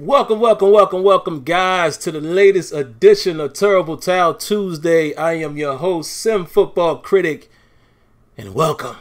Welcome, guys, to the latest edition of Terrible Towel Tuesday. I am your host, SimFBallCritic, and welcome.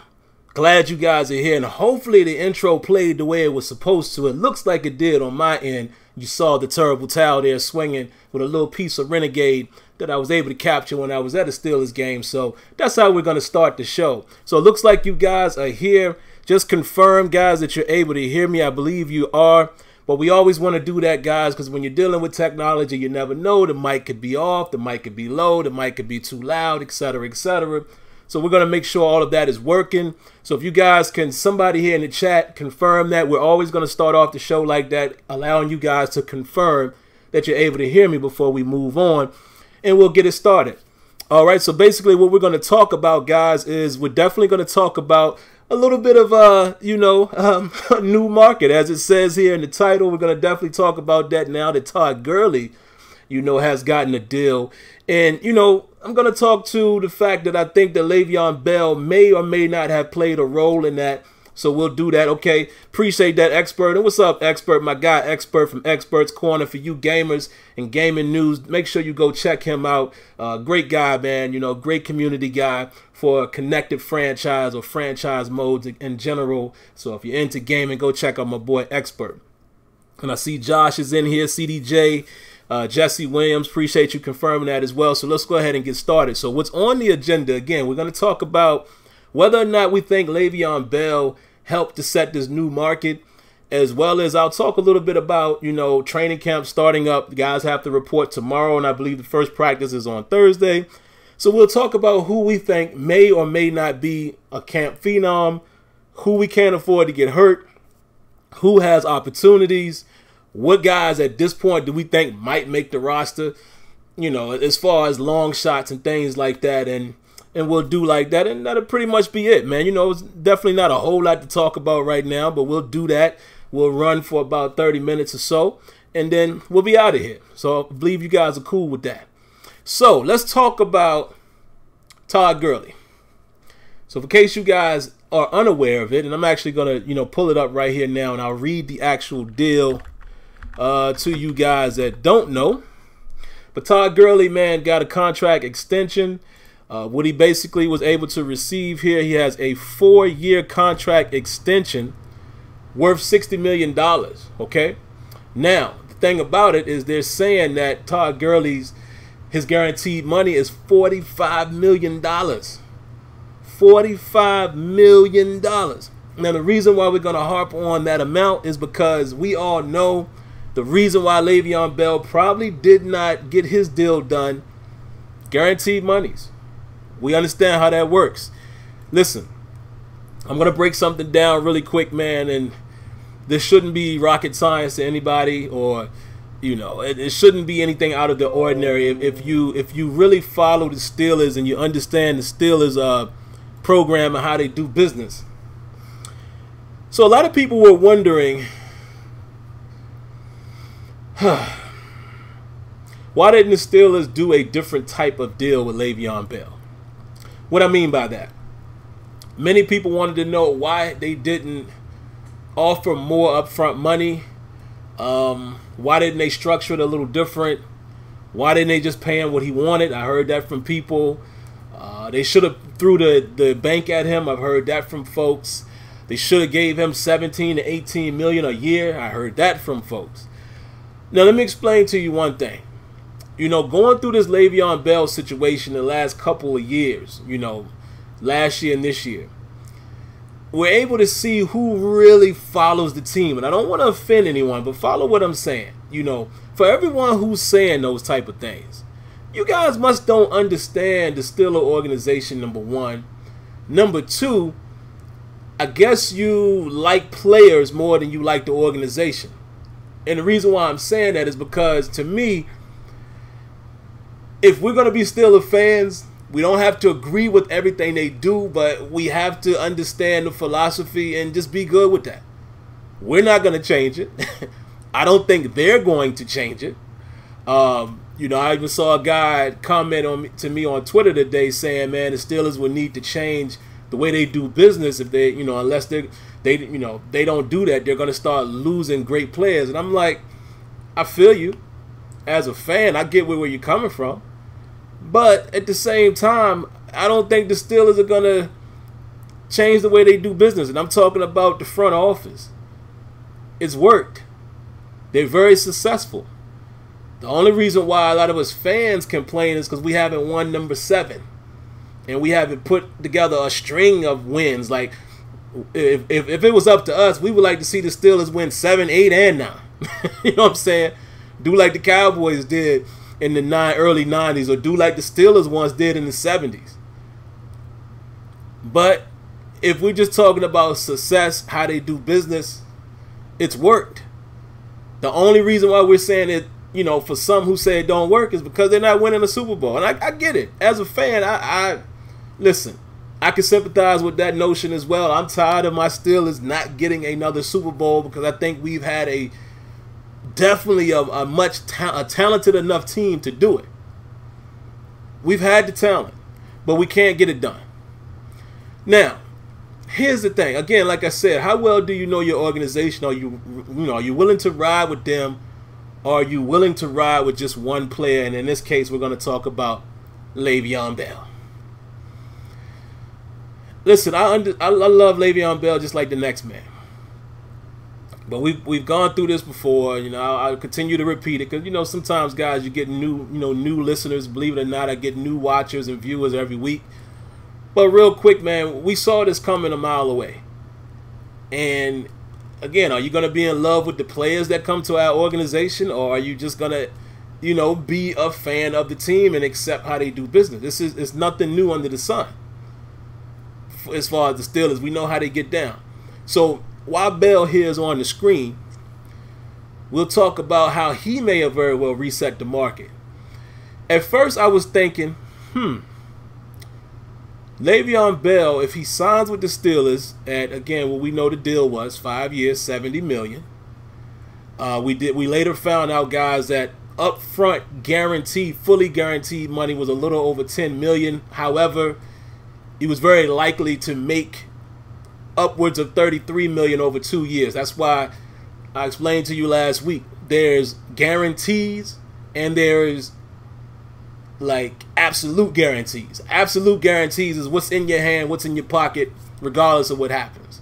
Glad you guys are here, and hopefully the intro played the way it was supposed to. It looks like it did on my end. You saw the Terrible Towel there swinging with a little piece of Renegade that I was able to capture when I was at a Steelers game. So that's how we're going to start the show. So it looks like you guys are here. Just confirm, guys, that you're able to hear me. I believe you are. But we always want to do that, guys, because when you're dealing with technology, you never know. The mic could be off, the mic could be low, the mic could be too loud, etc., etc. So we're going to make sure all of that is working. So if you guys can, somebody here in the chat, confirm that. We're always going to start off the show like that, allowing you guys to confirm that you're able to hear me before we move on. And we'll get it started. All right, so basically what we're going to talk about, guys, is we're definitely going to talk about a little bit of, a new market. As it says here in the title, we're going to definitely talk about that now that Todd Gurley, has gotten a deal. And, I'm going to talk to the fact that I think that Le'Veon Bell may or may not have played a role in that. So we'll do that. Okay. Appreciate that, Expert. And what's up, Expert? My guy, Expert from Expert's Corner. For you gamers and gaming news, make sure you go check him out. Great guy, man. Great community guy for a connected franchise or franchise modes in general. So if you're into gaming, go check out my boy, Expert. And I see Josh is in here, CDJ, Jesse Williams. Appreciate you confirming that as well. So let's go ahead and get started. So what's on the agenda, again, we're going to talk about whether or not we think Le'Veon Bell helped to set this new market, as well as I'll talk a little bit about, training camp starting up. The guys have to report tomorrow, and I believe the first practice is on Thursday. So we'll talk about who we think may or may not be a camp phenom, who we can't afford to get hurt, who has opportunities, what guys at this point do we think might make the roster, as far as long shots and things like that, and we'll do like that, and that'll pretty much be it, man. It's definitely not a whole lot to talk about right now, but we'll do that. We'll run for about 30 minutes or so, and then we'll be out of here. So I believe you guys are cool with that. So let's talk about Todd Gurley. So in case you guys are unaware of it, and I'm actually going to, pull it up right here now, and I'll read the actual deal to you guys that don't know. But Todd Gurley, man, got a contract extension. What he basically was able to receive here, he has a 4-year contract extension worth $60 million, okay? Now, the thing about it is they're saying that Todd Gurley's, his guaranteed money is $45 million. $45 million. Now, the reason why we're going to harp on that amount is because we all know the reason why Le'Veon Bell probably did not get his deal done, guaranteed monies. We understand how that works. Listen, I'm going to break something down really quick, man, and this shouldn't be rocket science to anybody, or, it shouldn't be anything out of the ordinary. If you really follow the Steelers and you understand the Steelers program and how they do business. So a lot of people were wondering, why didn't the Steelers do a different type of deal with Le'Veon Bell? What I mean by that, many people wanted to know why they didn't offer more upfront money. Why didn't they structure it a little different? Why didn't they just pay him what he wanted? I heard that from people. They should have threw the bank at him. I've heard that from folks. They should have gave him 17 to 18 million a year. I heard that from folks. Now let me explain to you one thing. Going through this Le'Veon Bell situation the last couple of years, last year and this year, we're able to see who really follows the team. And I don't want to offend anyone, but follow what I'm saying. For everyone who's saying those type of things, you guys must don't understand the Steelers organization, number one. Number two, I guess you like players more than you like the organization. And the reason why I'm saying that is because, to me, if we're going to be Steelers fans, we don't have to agree with everything they do, but we have to understand the philosophy and just be good with that. We're not going to change it. I don't think they're going to change it. I even saw a guy comment to me on Twitter today saying, man, the Steelers would need to change the way they do business if they, unless they don't do that, they're going to start losing great players. And I'm like, I feel you. As a fan, I get where you're coming from. But at the same time, I don't think the Steelers are going to change the way they do business. And I'm talking about the front office. It's worked. They're very successful. The only reason why a lot of us fans complain is because we haven't won number 7. And we haven't put together a string of wins. Like, if it was up to us, we would like to see the Steelers win 7, 8, and 9. You know what I'm saying? Do like the Cowboys did in the early 90s, or do like the Steelers once did in the 70s. But if we're just talking about success, how they do business, it's worked. The only reason why we're saying it, you know, for some who say it don't work is because they're not winning a Super Bowl. And I get it. As a fan, I listen, I can sympathize with that notion as well. I'm tired of my Steelers not getting another Super Bowl because I think we've had definitely a talented enough team to do it. We've had the talent, but we can't get it done. Now, here's the thing. Again, like I said, how well do you know your organization? Are you willing to ride with them? Or are you willing to ride with just one player? And in this case, we're going to talk about Le'Veon Bell. Listen, I love Le'Veon Bell just like the next man. But we've gone through this before. You know, I'll continue to repeat it because, you know, sometimes, guys, you get new listeners. Believe it or not, I get new watchers and viewers every week. But real quick, man, we saw this coming a mile away. And again, are you going to be in love with the players that come to our organization, or are you just going to, you know, be a fan of the team and accept how they do business? It's nothing new under the sun. As far as the Steelers, we know how they get down. So while Bell here is on the screen, we'll talk about how he may have very well reset the market. At first, I was thinking, Le'Veon Bell, if he signs with the Steelers at, again, what we know the deal was, 5 years, $70 million. We later found out, guys, that upfront fully guaranteed money was a little over $10 million. However, he was very likely to make upwards of $33 million over 2 years. That's why I explained to you last week. There's guarantees and there's like absolute guarantees. Absolute guarantees is what's in your hand, what's in your pocket, regardless of what happens.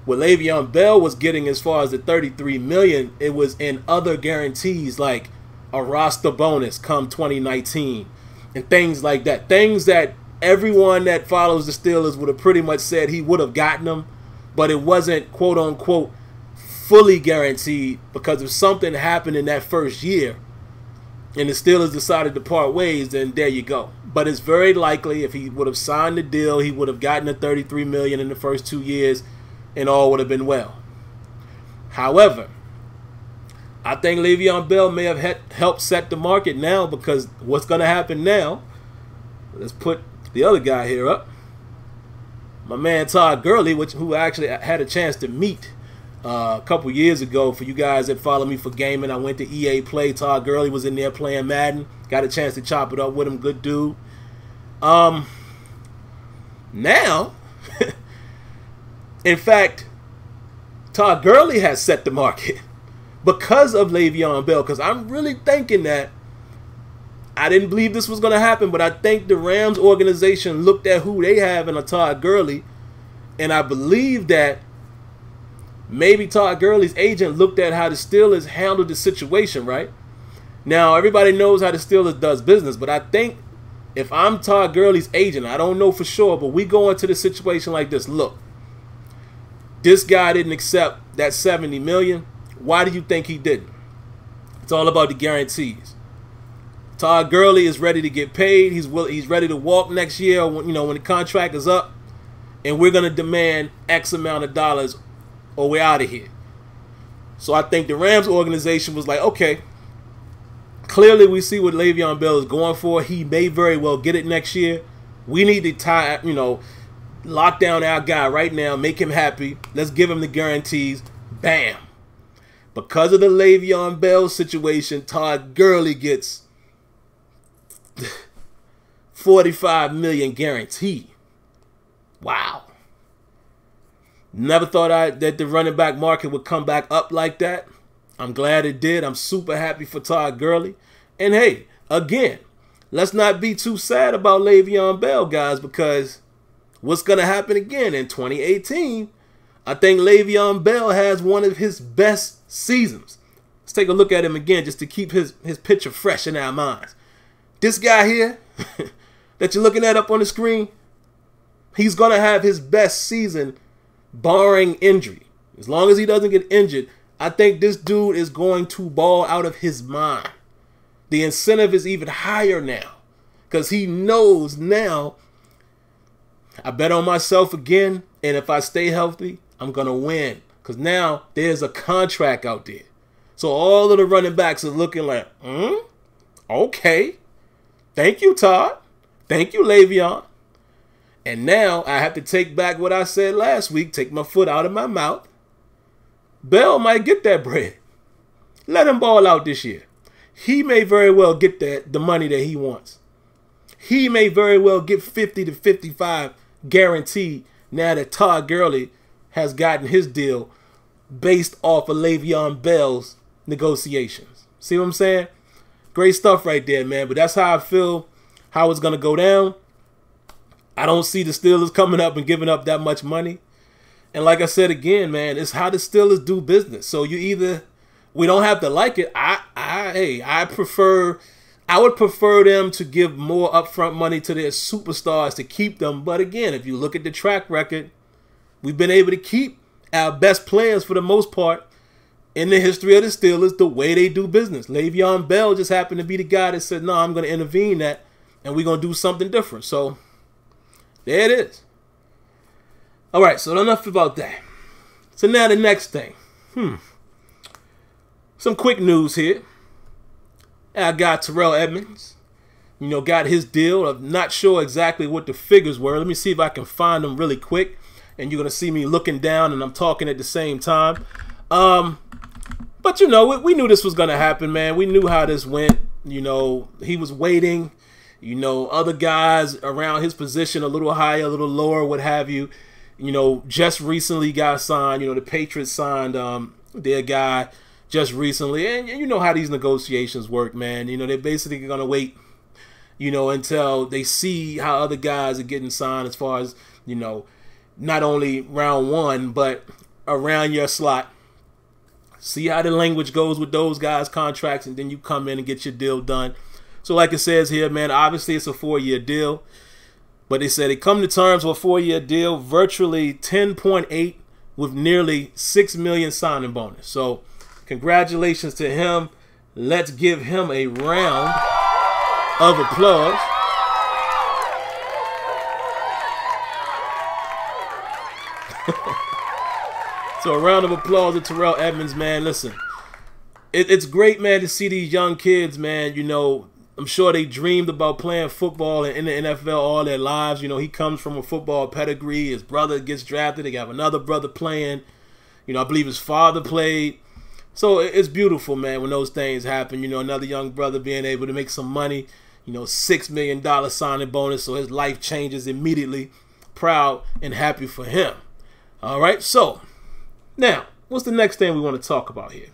What Le'Veon Bell was getting as far as the $33 million, it was in other guarantees like a roster bonus come 2019 and things like that. Things that everyone that follows the Steelers would have pretty much said he would have gotten them, but it wasn't quote unquote fully guaranteed because if something happened in that first year and the Steelers decided to part ways, then there you go. But it's very likely if he would have signed the deal, he would have gotten the $33 million in the first 2 years and all would have been well. However, I think Le'Veon Bell may have helped set the market now because what's going to happen now, let's put the other guy here up, my man Todd Gurley, who I actually had a chance to meet a couple years ago. For you guys that follow me for gaming, I went to EA Play. Todd Gurley was in there playing Madden. Got a chance to chop it up with him. Good dude. Now, in fact, Todd Gurley has set the market because of Le'Veon Bell. Because I'm really thinking that I didn't believe this was going to happen, but I think the Rams organization looked at who they have in a Todd Gurley, and I believe that maybe Todd Gurley's agent looked at how the Steelers handled the situation, right? Now, everybody knows how the Steelers does business, but I think if I'm Todd Gurley's agent, I don't know for sure, but we go into the situation like this. Look, this guy didn't accept that $70 million. Why do you think he didn't? It's all about the guarantees. Todd Gurley is ready to get paid. He's ready to walk next year, when the contract is up, and we're going to demand X amount of dollars or we're out of here. So I think the Rams organization was like, okay, clearly we see what Le'Veon Bell is going for. He may very well get it next year. We need to lock down our guy right now, make him happy. Let's give him the guarantees. Bam. Because of the Le'Veon Bell situation, Todd Gurley gets $45 million guarantee. Wow. Never thought that the running back market would come back up like that. I'm glad it did. I'm super happy for Todd Gurley. And hey, again, let's not be too sad about Le'Veon Bell, guys, because what's going to happen again in 2018? I think Le'Veon Bell has one of his best seasons. Let's take a look at him again just to keep his picture fresh in our minds. This guy here that you're looking at up on the screen, he's going to have his best season barring injury. As long as he doesn't get injured, I think this dude is going to ball out of his mind. The incentive is even higher now because he knows now, I bet on myself again, and if I stay healthy, I'm going to win because now there's a contract out there. So all of the running backs are looking like, okay. Thank you, Todd. Thank you, Le'Veon. And now I have to take back what I said last week, take my foot out of my mouth. Bell might get that bread. Let him ball out this year. He may very well get the money that he wants. He may very well get 50 to 55 guaranteed now that Todd Gurley has gotten his deal based off of Le'Veon Bell's negotiations. See what I'm saying? Great stuff right there, man. But that's how I feel how it's going to go down. I don't see the Steelers coming up and giving up that much money. And like I said again, man, it's how the Steelers do business. So we don't have to like it. I would prefer them to give more upfront money to their superstars to keep them. But again, if you look at the track record, we've been able to keep our best players for the most part in the history of the Steelers the way they do business. Le'Veon Bell just happened to be the guy that said, no, I'm going to intervene that and we're going to do something different. So there it is. All right, so enough about that. So now the next thing. Some quick news here. I got Terrell Edmunds. Got his deal. I'm not sure exactly what the figures were. Let me see if I can find them really quick. And you're going to see me looking down and I'm talking at the same time. But, we knew this was going to happen, man. We knew how this went. He was waiting. Other guys around his position, a little higher, a little lower, what have you. Just recently got signed. The Patriots signed their guy just recently. And you know how these negotiations work, man. They're basically going to wait, until they see how other guys are getting signed as far as, not only round one, but around your slot. See how the language goes with those guys' contracts, and then you come in and get your deal done. So like it says here, man, obviously it's a 4-year deal. But they said they come to terms with a 4-year deal, virtually 10.8 with nearly $6 million signing bonus. So congratulations to him. Let's give him a round of applause. So a round of applause to Terrell Edmunds, man. Listen, it's great, man, to see these young kids, man. I'm sure they dreamed about playing football in the NFL all their lives. He comes from a football pedigree. His brother gets drafted. They have another brother playing. I believe his father played. So it's beautiful, man, when those things happen. Another young brother being able to make some money. $6 million signing bonus, so his life changes immediately. Proud and happy for him. All right, so now, what's the next thing we want to talk about here?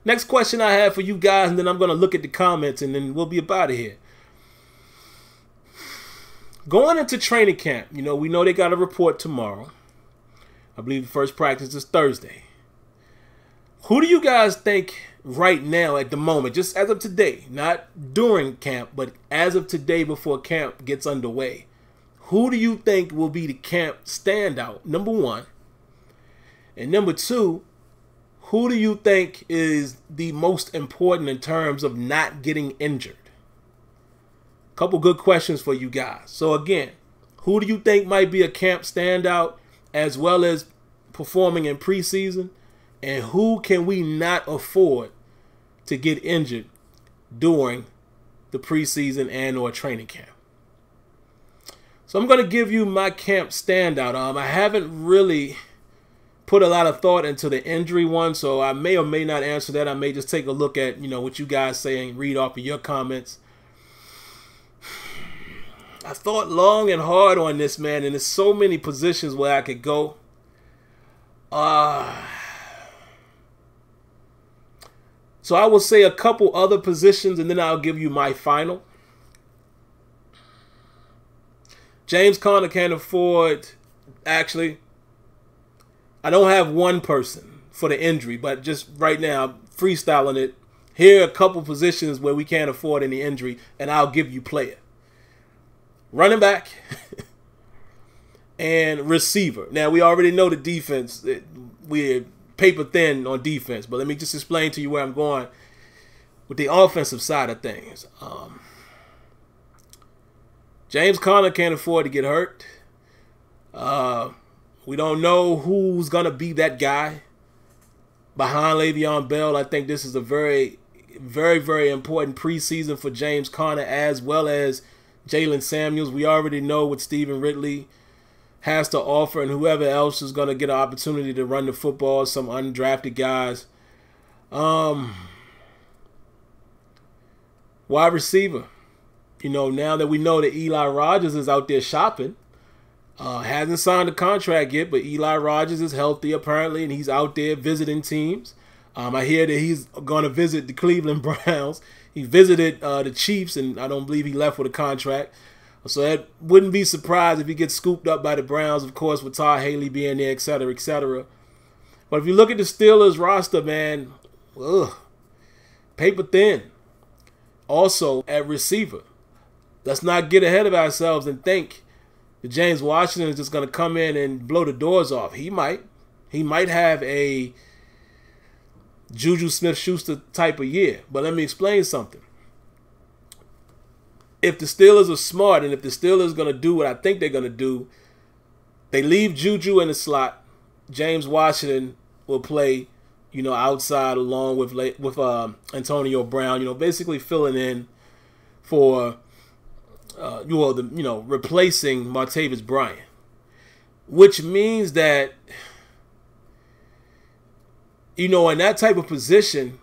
Next question I have for you guys, and then I'm going to look at the comments, and then we'll be up out of here. Going into training camp, we know they got a report tomorrow. I believe the first practice is Thursday. Who do you guys think right now at the moment, just as of today, not during camp, but as of today before camp gets underway, who do you think will be the camp standout, number one? And number two, who do you think is the most important in terms of not getting injured? Couple good questions for you guys. So again, who do you think might be a camp standout as well as performing in preseason? And who can we not afford to get injured during the preseason and or training camp? So I'm going to give you my camp standout. I haven't really put a lot of thought into the injury one, so I may or may not answer that. I may just take a look at, what you guys say and read off of your comments. I thought long and hard on this, man, and there's so many positions where I could go. So I will say a couple other positions, and then I'll give you my final. James Conner can't afford, actually, I don't have one person for the injury, but just right now, freestyling it. Here are a couple positions where we can't afford any injury, and I'll give you player. Running back and receiver. Now, we already know the defense. We're paper thin on defense, but let me just explain to you where I'm going with the offensive side of things. James Conner can't afford to get hurt. We don't know who's going to be that guy behind Le'Veon Bell. I think this is a very, very, very important preseason for James Conner as well as Jalen Samuels. We already know what Stephen Ridley has to offer, and whoever else is going to get an opportunity to run the football, some undrafted guys. Wide receiver. You know, now that we know that Eli Rogers is out there shopping, hasn't signed a contract yet, but Eli Rogers is healthy apparently, and he's out there visiting teams. I hear that he's going to visit the Cleveland Browns. He visited the Chiefs, and I don't believe he left with a contract. So that wouldn't be surprised if he gets scooped up by the Browns, of course, with Todd Haley being there, et cetera, et cetera. But if you look at the Steelers roster, man, paper thin. Also, at receiver, let's not get ahead of ourselves and think that James Washington is just going to come in and blow the doors off. He might. He might have a Juju Smith-Schuster type of year. But let me explain something. If the Steelers are smart and if the Steelers are going to do what I think they're going to do, they leave Juju in the slot. James Washington will play, you know, outside along with Antonio Brown, you know, basically filling in for, replacing Martavis Bryant. Which means that, you know, in that type of position,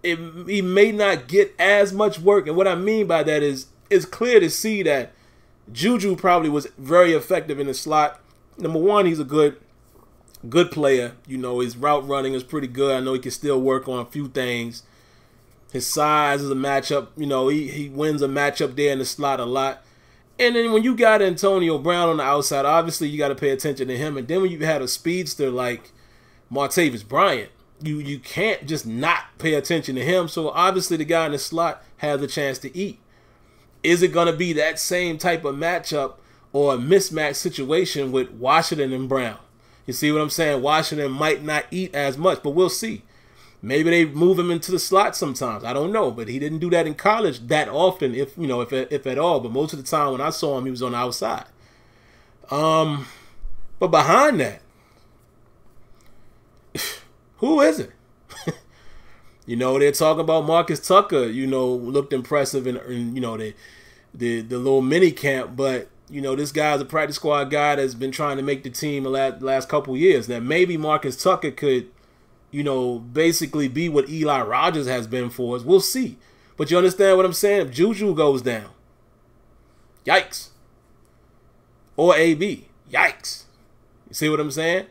he may not get as much work. And what I mean by that is it's clear to see that Juju probably was very effective in the slot. Number one, he's a good player. You know, his route running is pretty good. I know he can still work on a few things. His size is a matchup. You know, he wins a matchup there in the slot a lot. And then when you got Antonio Brown on the outside, obviously you got to pay attention to him. And then when you had a speedster like Martavis Bryant, you can't just not pay attention to him. So obviously the guy in the slot has a chance to eat. Is it going to be that same type of matchup or a mismatch situation with Washington and Brown? You see what I'm saying? Washington might not eat as much, but we'll see. Maybe they move him into the slot sometimes. I don't know, but he didn't do that in college that often, if at all. But most of the time when I saw him, he was on the outside. But behind that, who is it? You know, they're talking about Marcus Tucker, you know, looked impressive in you know, the little mini camp, but you know, this guy's a practice squad guy that's been trying to make the team the last couple years. Now, maybe Marcus Tucker could, you know, basically be what Eli Rogers has been for us. We'll see. But you understand what I'm saying? If Juju goes down, yikes. Or AB, yikes. You see what I'm saying?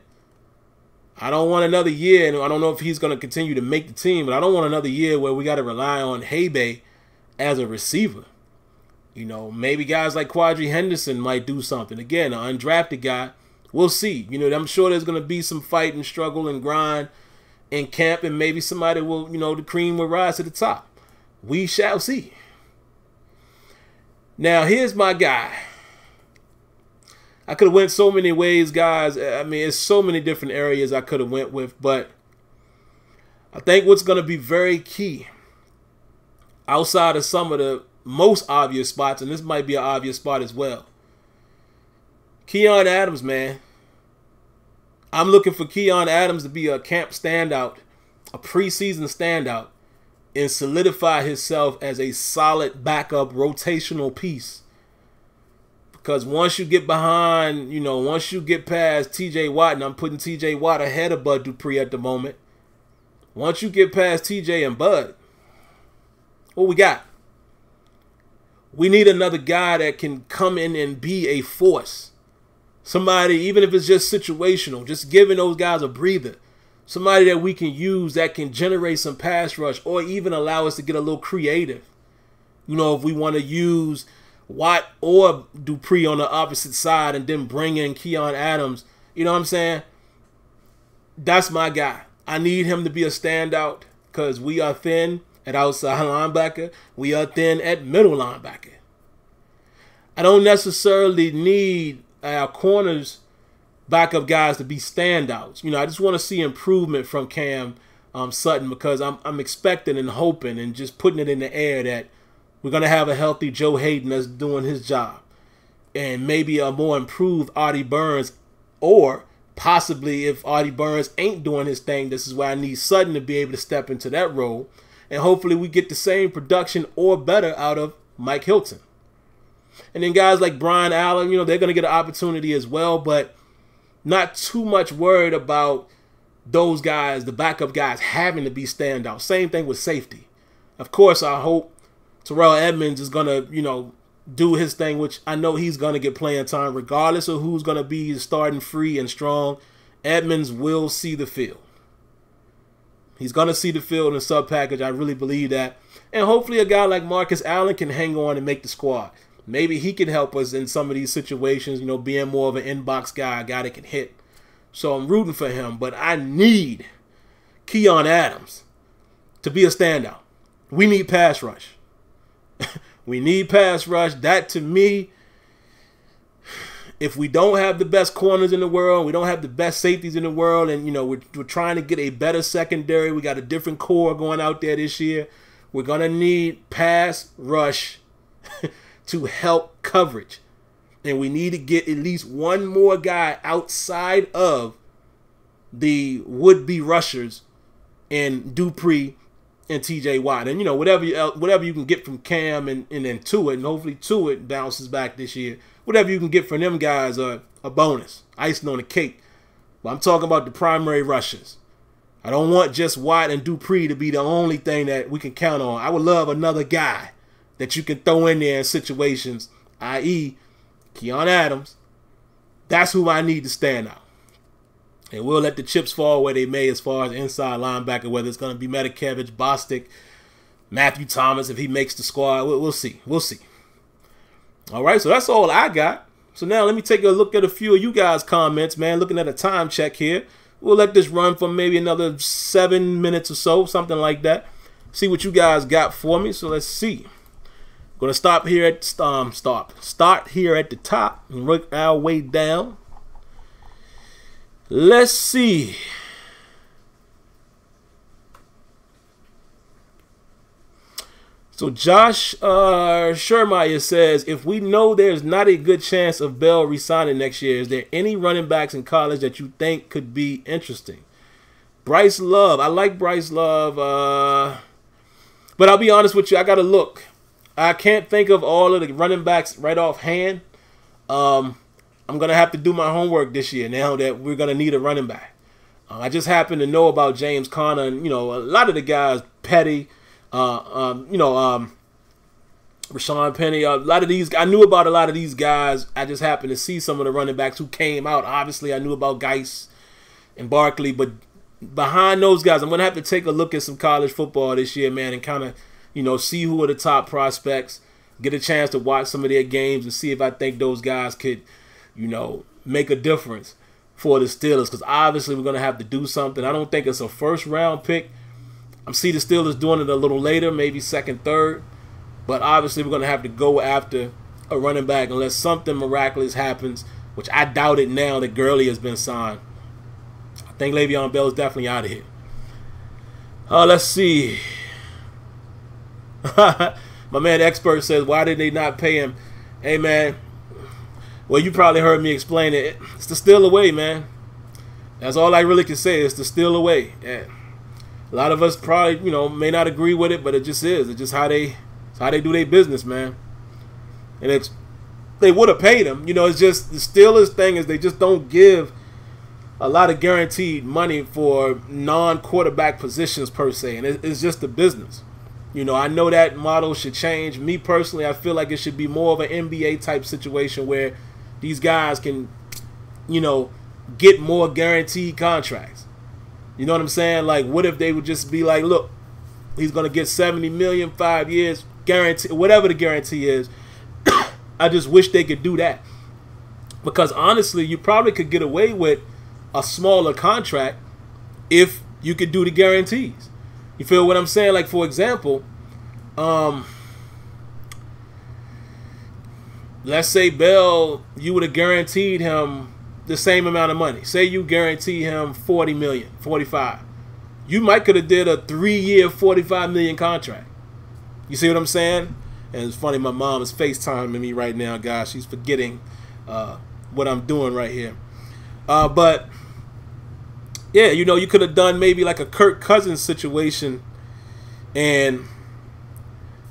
I don't want another year, and I don't know if he's going to continue to make the team, but I don't want another year where we got to rely on Hay as a receiver. You know, maybe guys like Quadri Henderson might do something. Again, an undrafted guy. We'll see. You know, I'm sure there's going to be some fight and struggle and grind in camp, and maybe somebody will, you know, the cream will rise to the top. We shall see. Now, here's my guy. I could have went so many ways, guys. I mean, it's so many different areas I could have went with, but I think what's going to be very key outside of some of the most obvious spots, and this might be an obvious spot as well. Keon Adams, man. I'm looking for Keon Adams to be a camp standout, a preseason standout, and solidify himself as a solid backup rotational piece. Because once you get behind, you know, once you get past TJ Watt, and I'm putting TJ Watt ahead of Bud Dupree at the moment. Once you get past TJ and Bud, what we got? We need another guy that can come in and be a force. Somebody, even if it's just situational, just giving those guys a breather. Somebody that we can use that can generate some pass rush or even allow us to get a little creative. You know, if we want to use Watt or Dupree on the opposite side and then bring in Keon Adams, you know what I'm saying? That's my guy. I need him to be a standout because we are thin at outside linebacker. We are thin at middle linebacker. I don't necessarily need our corners, backup guys to be standouts. You know, I just want to see improvement from Cam Sutton because I'm expecting and hoping and just putting it in the air that we're going to have a healthy Joe Hayden that's doing his job. And maybe a more improved Artie Burns, or possibly if Artie Burns ain't doing his thing, this is why I need Sutton to be able to step into that role. And hopefully we get the same production or better out of Mike Hilton. And then guys like Brian Allen, you know, they're going to get an opportunity as well, but not too much worried about those guys, the backup guys, having to be standout. Same thing with safety. Of course, I hope Terrell Edmunds is going to, you know, do his thing, which I know he's going to get playing time regardless of who's going to be starting free and strong. Edmunds will see the field. He's going to see the field in sub package. I really believe that. And hopefully a guy like Marcus Allen can hang on and make the squad. Maybe he can help us in some of these situations, you know, being more of an inbox guy, a guy that can hit. So I'm rooting for him. But I need Keon Adams to be a standout. We need pass rush. We need pass rush. That, to me, if we don't have the best corners in the world, we don't have the best safeties in the world, and, you know, we're trying to get a better secondary. We got a different core going out there this year. We're going to need pass rush to help coverage. And we need to get at least one more guy outside of the would-be rushers in Dupree and TJ Watt. And, you know, whatever you can get from Cam and then Tuitt, and hopefully Tuitt bounces back this year. Whatever you can get from them guys are a bonus, icing on the cake. But I'm talking about the primary rushers. I don't want just Watt and Dupree to be the only thing that we can count on. I would love another guy that you can throw in there in situations, i.e. Keon Adams. That's who I need to stand out. And we'll let the chips fall where they may as far as inside linebacker, whether it's going to be Metakevich, Bostic, Matthew Thomas, if he makes the squad. We'll see. We'll see. All right, so that's all I got. So now let me take a look at a few of you guys' comments, man. Looking at a time check here. We'll let this run for maybe another 7 minutes or so, something like that. See what you guys got for me. So let's see. Going to stop here at start here at the top and work our way down. Let's see. So Josh Shermeyer says, if we know there's not a good chance of Bell resigning next year, is there any running backs in college that you think could be interesting? Bryce Love. I like Bryce Love. But I'll be honest with you, I got to look. I can't think of all of the running backs right offhand. I'm going to have to do my homework this year now that we're going to need a running back. I just happen to know about James Conner and, you know, a lot of the guys, Petty, Rashawn Penny, a lot of these, I knew about a lot of these guys. I just happened to see some of the running backs who came out. Obviously, I knew about Geis and Barkley, but behind those guys, I'm going to have to take a look at some college football this year, man, and kind of, you know, see who are the top prospects, get a chance to watch some of their games and see if I think those guys could, you know, make a difference for the Steelers, because obviously we're going to have to do something. I don't think it's a first-round pick. I see the Steelers doing it a little later, maybe second, third, but obviously we're going to have to go after a running back unless something miraculous happens, which I doubt it now that Gurley has been signed. I think Le'Veon Bell is definitely out of here. Let's see. My man Expert says, why did they not pay him? Hey, man. Well, you probably heard me explain it. It's the steal away, man. That's all I really can say. It's the steal away. Yeah. A lot of us probably, you know, may not agree with it, but it just is. It's just how they do their business, man. And they would have paid him. You know, it's just the Steelers thing is they just don't give a lot of guaranteed money for non-quarterback positions per se, and it's just the business. You know, I know that model should change. Me personally, I feel like it should be more of an NBA type situation where these guys can, you know, get more guaranteed contracts. You know what I'm saying? Like, what if they would just be like, look, he's going to get $70 million, 5 years, guarantee, whatever the guarantee is. I just wish they could do that. Because honestly, you probably could get away with a smaller contract if you could do the guarantees. You feel what I'm saying? Like, for example, let's say Bell, you would have guaranteed him the same amount of money. Say you guarantee him $40 million, $45. You might could have did a 3-year, $45 million contract. You see what I'm saying? And it's funny, my mom is FaceTiming me right now, guys. She's forgetting what I'm doing right here. But yeah, you know, you could have done maybe like a Kirk Cousins situation, and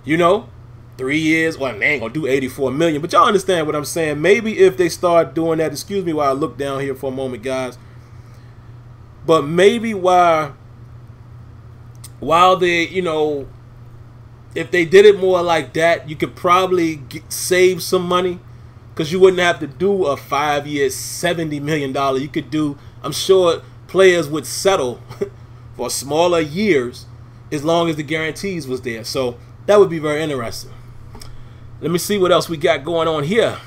you know, 3 years. Well, they ain't gonna do $84 million, but y'all understand what I'm saying. Maybe if they start doing that, excuse me while I look down here for a moment, guys. But maybe while they, you know, if they did it more like that, you could probably save some money, because you wouldn't have to do a 5-year, $70 million. You could do, I'm sure players would settle for smaller years as long as the guarantees was there. So that would be very interesting. Let me see what else we got going on here.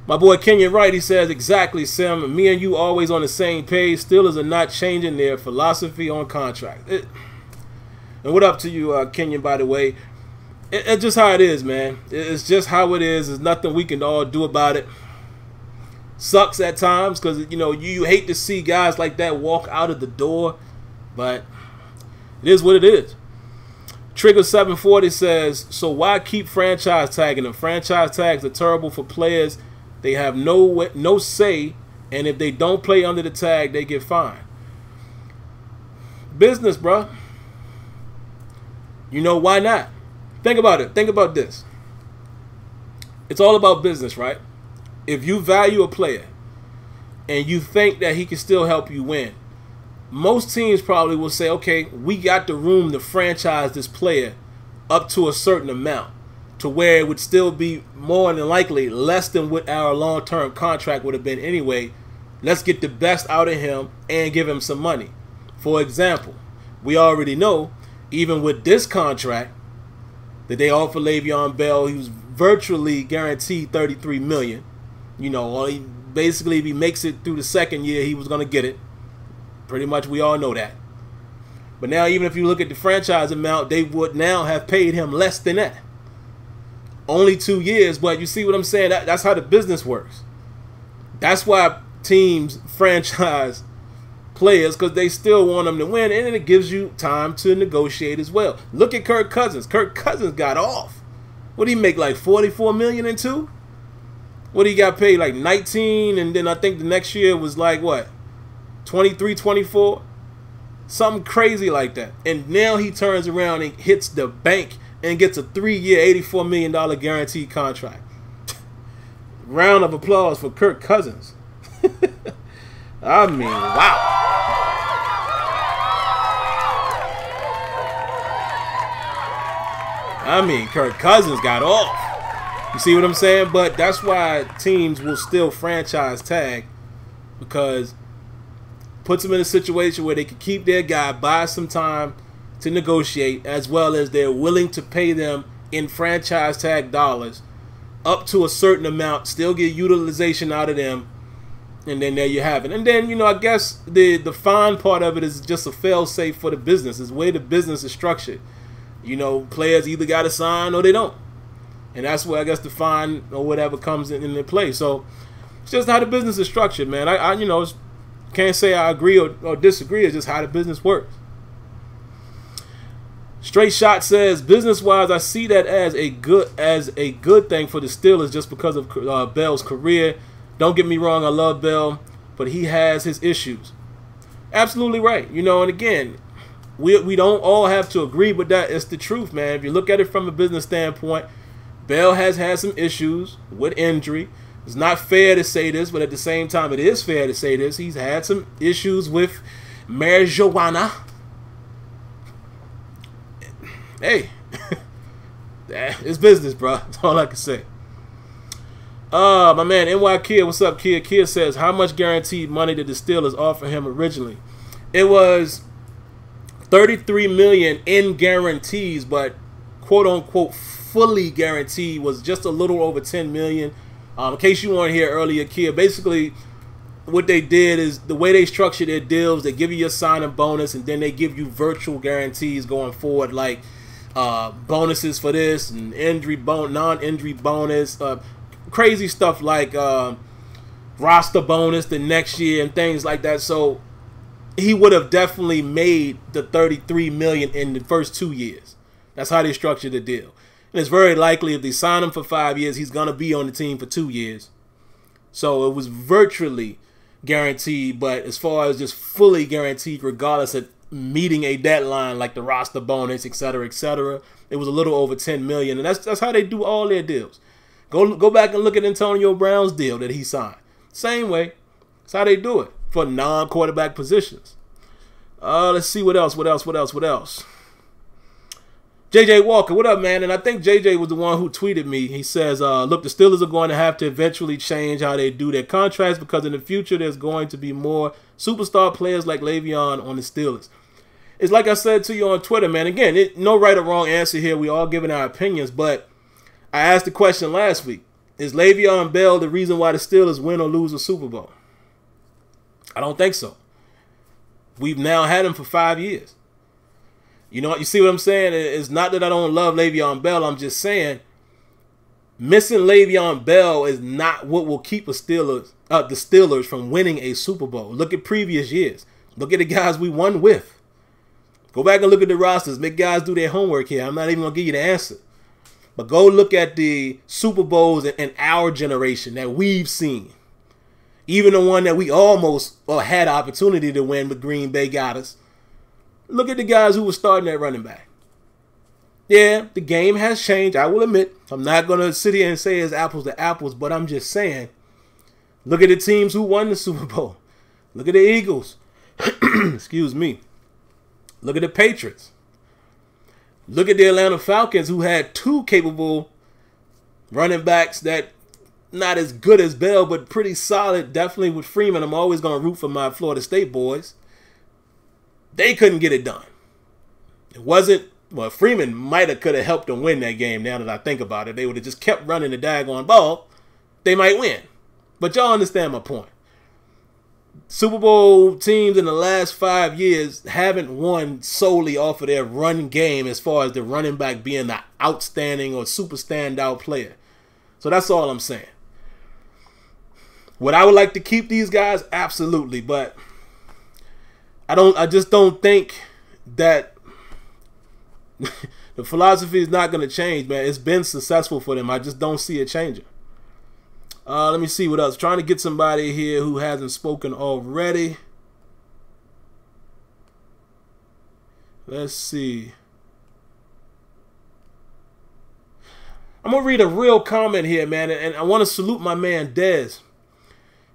My boy Kenyon Wright, he says, exactly, Sim. Me and you always on the same page. Steelers are not changing their philosophy on contract. And what up to you, Kenyon, by the way. It's just how it is, man. It's just how it is. There's nothing we can all do about it. Sucks at times because, you know, you hate to see guys like that walk out of the door. But it is what it is. Trigger 740 says, so why keep franchise tagging them? Franchise tags are terrible for players. They have no say, and if they don't play under the tag, they get fined. Business, bro. You know, why not? Think about it. Think about this. It's all about business, right? If you value a player and you think that he can still help you win, most teams probably will say, okay, we got the room to franchise this player up to a certain amount, to where it would still be more than likely less than what our long-term contract would have been anyway. Let's get the best out of him and give him some money. For example, we already know, even with this contract that they offered Le'Veon Bell, he was virtually guaranteed $33 million. You know, basically if he makes it through the second year, he was going to get it. Pretty much we all know that. But now even if you look at the franchise amount, they would now have paid him less than that. Only 2 years, but you see what I'm saying? That's how the business works. That's why teams franchise players, because they still want them to win, and it gives you time to negotiate as well. Look at Kirk Cousins. Kirk Cousins got off. What did he make, like $44 million in 2? What he got paid, like 19, and then I think the next year was like what, 23, 24, something crazy like that. And now he turns around and hits the bank and gets a 3-year, $84 million guaranteed contract. Round of applause for Kirk Cousins. I mean, wow. I mean, Kirk Cousins got off. You see what I'm saying? But that's why teams will still franchise tag, because puts them in a situation where they can keep their guy, buy some time to negotiate, as well as they're willing to pay them in franchise tag dollars up to a certain amount, still get utilization out of them, and then there you have it. And then, you know, I guess the fine part of it is just a fail-safe for the business. It's the way the business is structured. You know, players either got to sign or they don't. And that's where I guess the fine or whatever comes into play. So it's just how the business is structured, man. I you know, can't say I agree or disagree. It's just how the business works. Straight Shot says, business-wise, I see that as a good thing for the Steelers just because of Bell's career. Don't get me wrong, I love Bell, but he has his issues. Absolutely right. You know, and again, we don't all have to agree with that. It's the truth, man. If you look at it from a business standpoint, Bell has had some issues with injury. It's not fair to say this, but at the same time, it is fair to say this. He's had some issues with marijuana. hey, it's business, bro. That's all I can say. My man, NY Kia, what's up, Kia? Kia says, how much guaranteed money did the Steelers offer him originally? It was $33 million in guarantees, but quote unquote fully guaranteed was just a little over $10 million. In case you weren't here earlier, Kia, basically what they did is the way they structure their deals, they give you your signing bonus and then they give you virtual guarantees going forward, like bonuses for this and non-injury bonus, crazy stuff like roster bonus the next year and things like that. So he would have definitely made the $33 million in the first 2 years. That's how they structured the deal. And it's very likely if they sign him for 5 years, he's going to be on the team for 2 years. So it was virtually guaranteed, but as far as just fully guaranteed, regardless of meeting a deadline like the roster bonus, etc., it was a little over $10 million. And that's how they do all their deals. Go back and look at Antonio Brown's deal that he signed. Same way. That's how they do it for non-quarterback positions. Let's see what else. JJ Walker, what up, man? And I think JJ was the one who tweeted me. He says, look, the Steelers are going to have to eventually change how they do their contracts because in the future there's going to be more superstar players like Le'Veon on the Steelers. It's like I said to you on Twitter, man. Again, no right or wrong answer here. We all giving our opinions, but I asked the question last week. Is Le'Veon Bell the reason why the Steelers win or lose a Super Bowl? I don't think so. We've now had him for 5 years. You see what I'm saying? It's not that I don't love Le'Veon Bell. I'm just saying missing Le'Veon Bell is not what will keep the Steelers from winning a Super Bowl. Look at previous years. Look at the guys we won with. Go back and look at the rosters. Make guys do their homework here. I'm not even going to give you the answer. But go look at the Super Bowls in our generation that we've seen. Even the one that we almost had opportunity to win, but Green Bay got us. Look at the guys who were starting at running back. Yeah, the game has changed, I will admit. I'm not going to sit here and say it's apples to apples, but I'm just saying, look at the teams who won the Super Bowl. Look at the Eagles. Excuse me. Look at the Patriots. Look at the Atlanta Falcons, who had 2 capable running backs that not as good as Bell, but pretty solid. Definitely with Freeman. I'm always going to root for my Florida State boys. They couldn't get it done. It wasn't, well, Freeman could have helped them win that game now that I think about it. They would have just kept running the daggone ball. They might win. But y'all understand my point. Super Bowl teams in the last 5 years haven't won solely off of their run game as far as the running back being the outstanding or super standout player. So that's all I'm saying. Would I would like to keep these guys? Absolutely. But I just don't think that the philosophy is not going to change, man. It's been successful for them. I just don't see it changing. Let me see what else. Trying to get somebody here who hasn't spoken already. Let's see. I'm going to read a real comment here, man, and I want to salute my man, Dez.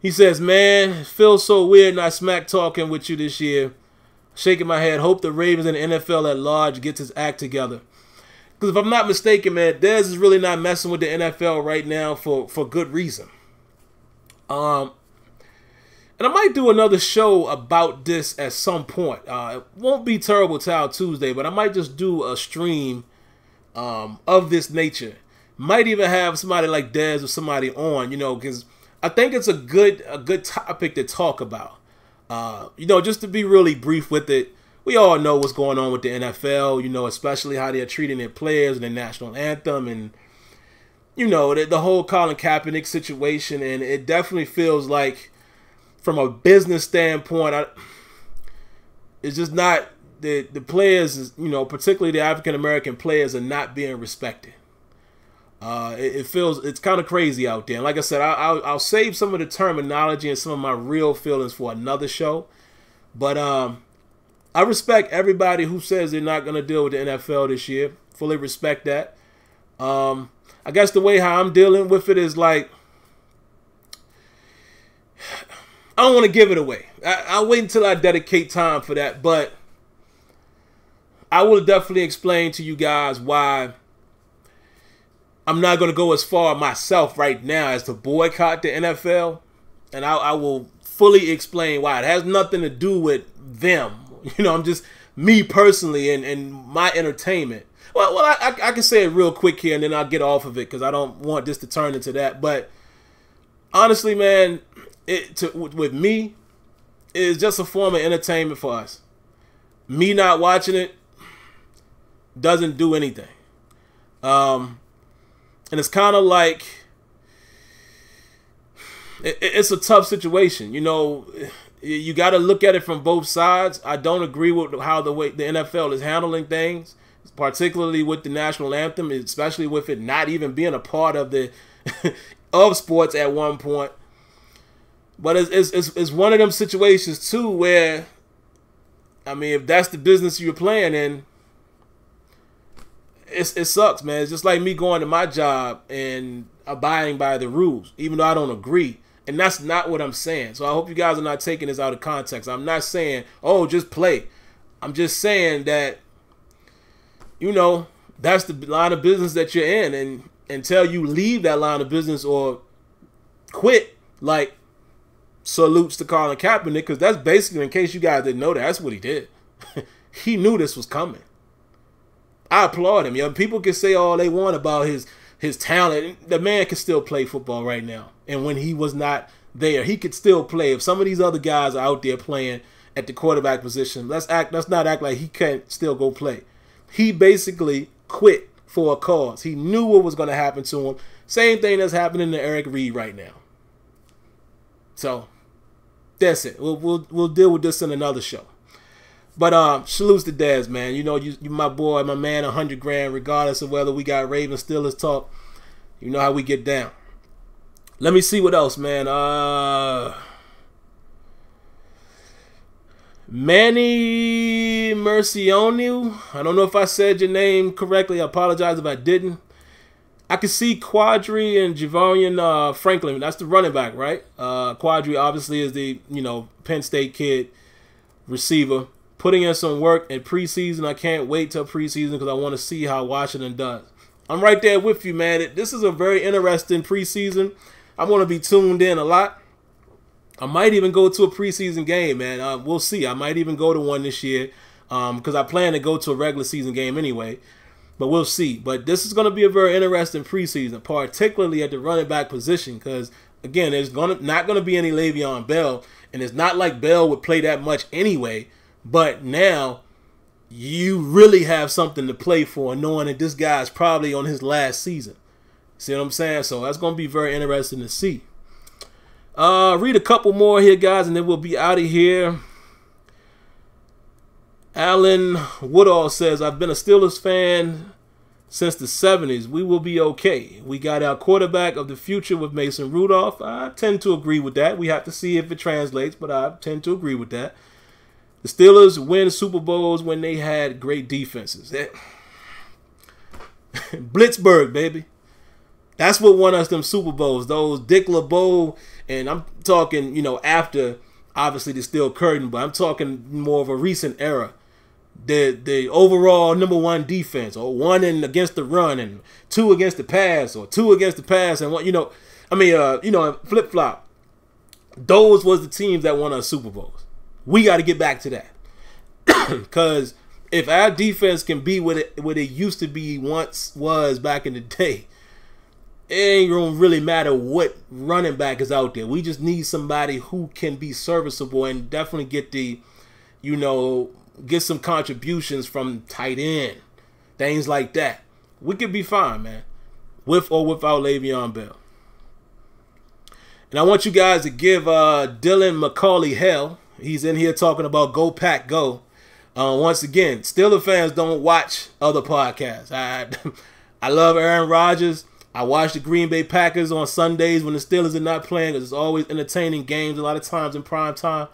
He says, man, it feels so weird not smack talking with you this year. Shaking my head. Hope the Ravens and the NFL at large gets his act together. Because if I'm not mistaken, man, Dez is really not messing with the NFL right now for good reason. And I might do another show about this at some point. It won't be Terrible Towel Tuesday, but I might just do a stream of this nature. Might even have somebody like Dez or somebody on, because I think it's a good topic to talk about. Just to be really brief with it, we all know what's going on with the NFL, especially how they're treating their players and the national anthem and, the whole Colin Kaepernick situation. And it definitely feels like from a business standpoint, it's just not the players, particularly the African-American players are not being respected. It's kind of crazy out there. And like I said, I'll save some of the terminology and some of my real feelings for another show. But I respect everybody who says they're not going to deal with the NFL this year. Fully respect that. I guess the way how I'm dealing with it is like, I don't want to give it away. I'll wait until I dedicate time for that. But I will definitely explain to you guys why I'm not going to go as far myself right now as to boycott the NFL. And I will fully explain why. It has nothing to do with them. You know, I'm just me personally and my entertainment. Well, I can say it real quick here and then I'll get off of it because I don't want this to turn into that. But honestly, man, with me, it's just a form of entertainment for us. Me not watching it doesn't do anything. And it's kind of like, it's a tough situation. You know, you got to look at it from both sides. I don't agree with how the NFL is handling things, particularly with the national anthem, especially with it not even being a part of the of sports at one point. But it's one of them situations too where, I mean, if that's the business you're playing in, it sucks, man. It's just like me going to my job and abiding by the rules, even though I don't agree. And that's not what I'm saying. So I hope you guys are not taking this out of context. I'm not saying, oh, just play. I'm just saying that, you know, that's the line of business that you're in. And until you leave that line of business or quit, like, salutes to Colin Kaepernick, because that's basically, in case you guys didn't know, that's what he did. He knew this was coming. I applaud him. You know, people can say all they want about his talent. The man can still play football right now. And when he was not there, he could still play. If some of these other guys are out there playing at the quarterback position, let's not act like he can't still go play. He basically quit for a cause. He knew what was going to happen to him. Same thing that's happening to Eric Reed right now. So that's it. We'll deal with this in another show. But salutes to Dez, man. You know, you my boy, my man, 100 grand, regardless of whether we got Ravens, Steelers talk. You know how we get down. Let me see what else, man. Manny Mercionu. I don't know if I said your name correctly. I apologize if I didn't. I can see Quadri and Javarian Franklin. That's the running back, right? Quadri obviously is the, you know, Penn State kid receiver. Putting in some work in preseason. I can't wait till preseason because I want to see how Washington does. I'm right there with you, man. This is a very interesting preseason. I'm going to be tuned in a lot. I might even go to a preseason game, man. We'll see. I might even go to one this year because I plan to go to a regular season game anyway. But we'll see. But this is going to be a very interesting preseason, particularly at the running back position because, again, there's not going to be any Le'Veon Bell, and it's not like Bell would play that much anyway. But now you really have something to play for, knowing that this guy's probably on his last season. See what I'm saying? So that's going to be very interesting to see. Read a couple more here, guys, and then we'll be out of here. Alan Woodall says, I've been a Steelers fan since the 70s. We will be okay. We got our quarterback of the future with Mason Rudolph. I tend to agree with that. We have to see if it translates, but I tend to agree with that. The Steelers win Super Bowls when they had great defenses. Blitzburg, baby. That's what won us them Super Bowls. Those Dick LeBeau, and I'm talking, you know, after, obviously, the Steel Curtain, but I'm talking more of a recent era. The overall #1 defense, or 1 against the run, and 2 against the pass, or 2 against the pass, and 1, you know, I mean, you know, flip-flop. Those was the teams that won us Super Bowls. We got to get back to that. Because if our defense can be what it used to be once was back in the day, it ain't going to really matter what running back is out there. We just need somebody who can be serviceable and definitely get the, you know, get some contributions from tight end. Things like that. We could be fine, man. With or without Le'Veon Bell. And I want you guys to give Dylan McCauley hell. He's in here talking about Go Pack Go. Once again, Steelers fans don't watch other podcasts. I love Aaron Rodgers. I watch the Green Bay Packers on Sundays when the Steelers are not playing because it's always entertaining games a lot of times in prime time.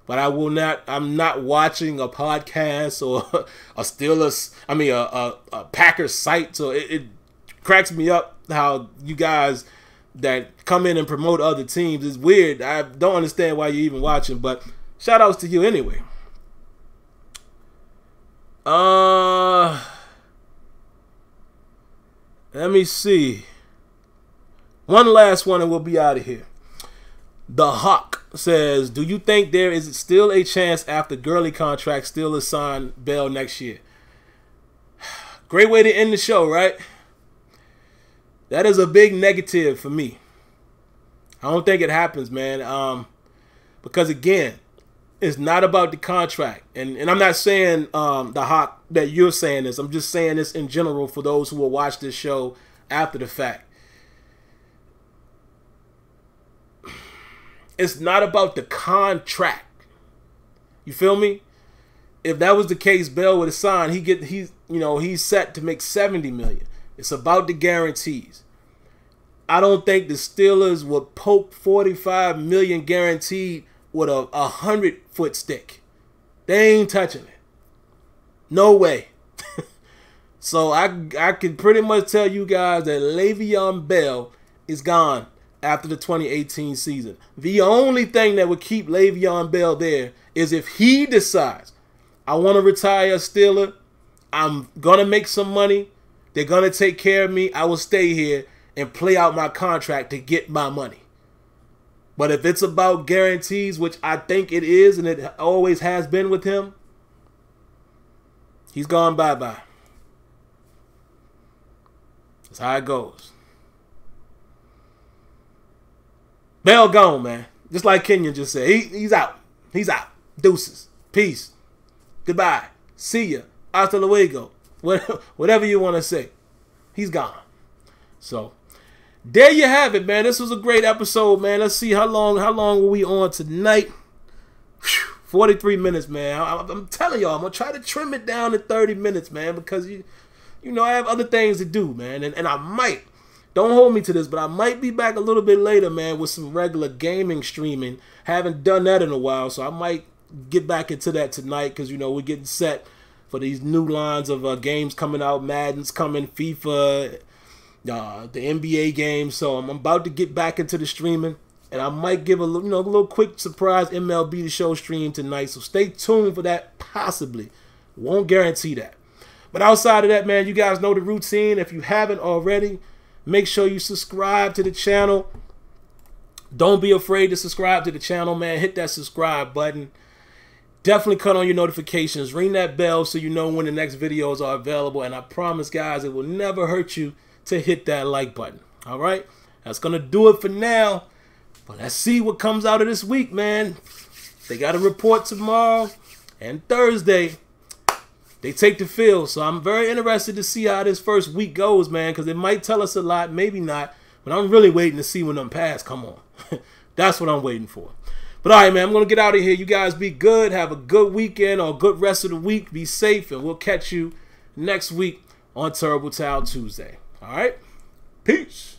But I'm not watching a podcast or a Steelers, a Packers site. So it cracks me up how you guys that come in and promote other teams. It's weird. I don't understand why you're even watching, but shout outs to you anyway. Let me see. One last one and we'll be out of here. The Hawk says, do you think there is still a chance after Gurley contract Steelers sign Bell next year? Great way to end the show, right? That is a big negative for me. I don't think it happens, man. Because again, it's not about the contract. And I'm not saying the Hawk that you're saying this. I'm just saying this in general for those who will watch this show after the fact. It's not about the contract. You feel me? If that was the case, Bell would have signed. He's set to make $70 million. It's about the guarantees. I don't think the Steelers would poke $45 million guaranteed with a 100-foot stick. They ain't touching it. No way. So I can pretty much tell you guys that Le'Veon Bell is gone after the 2018 season. The only thing that would keep Le'Veon Bell there is if he decides, I want to retire a Steeler, I'm going to make some money, they're going to take care of me, I will stay here and play out my contract to get my money. But if it's about guarantees, which I think it is and it always has been with him, he's gone bye-bye. That's how it goes. Bell gone, man. Just like Kenyon just said. He's out. He's out. Deuces. Peace. Goodbye. See ya. Hasta luego. Whatever you want to say. He's gone. So, there you have it, man. This was a great episode, man. Let's see how long are we on tonight. 43 minutes, man. I'm telling y'all, I'm going to try to trim it down to 30 minutes, man, because, you know, I have other things to do, man. And I might. Don't hold me to this, but I might be back a little bit later, man, with some regular gaming streaming. Haven't done that in a while, so I might get back into that tonight because, you know, we're getting set for these new lines of games coming out. Madden's coming, FIFA, the NBA games. So I'm about to get back into the streaming, and I might give a little quick surprise MLB The Show stream tonight. So stay tuned for that, possibly. Won't guarantee that. But outside of that, man, you guys know the routine. If you haven't already, make sure you subscribe to the channel. Don't be afraid to subscribe to the channel, man. Hit that subscribe button. Definitely cut on your notifications. Ring that bell so you know when the next videos are available. And I promise, guys, it will never hurt you to hit that like button. All right? That's going to do it for now. But let's see what comes out of this week, man. They got a report tomorrow and Thursday. They take the field, so I'm very interested to see how this first week goes, man, because it might tell us a lot, maybe not, but I'm really waiting to see when them pass come on. That's what I'm waiting for. But all right, man, I'm going to get out of here. You guys be good. Have a good weekend or a good rest of the week. Be safe, and we'll catch you next week on Terrible Towel Tuesday. All right? Peace.